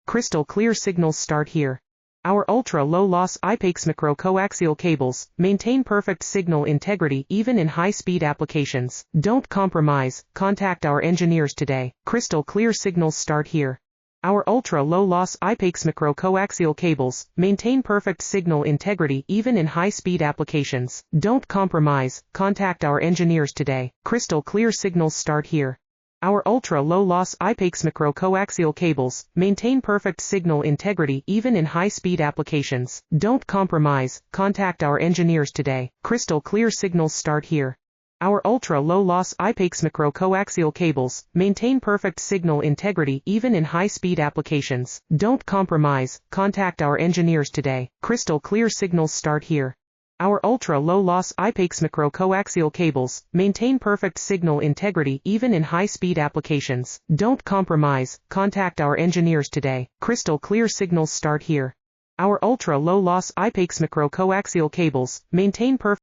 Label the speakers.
Speaker 1: Crystal clear signals start here. Our ultra-low-loss IPAX micro-coaxial cables maintain perfect signal integrity even in high-speed applications. Don't compromise, contact our engineers today. Crystal clear signals start here. Our ultra-low-loss IPAX micro-coaxial cables maintain perfect signal integrity even in high-speed applications. Don't compromise, contact our engineers today. Crystal clear signals start here. Our ultra-low-loss IPAX micro-coaxial cables maintain perfect signal integrity even in high-speed applications. Don't compromise, contact our engineers today. Crystal clear signals start here. Our ultra-low-loss IPAX micro-coaxial cables maintain perfect signal integrity even in high-speed applications. Don't compromise, contact our engineers today. Crystal clear signals start here. Our ultra-low-loss IPAX micro-coaxial cables maintain perfect signal integrity even in high-speed applications. Don't compromise, contact our engineers today. Crystal clear signals start here. Our ultra-low-loss IPAX micro-coaxial cables maintain perfect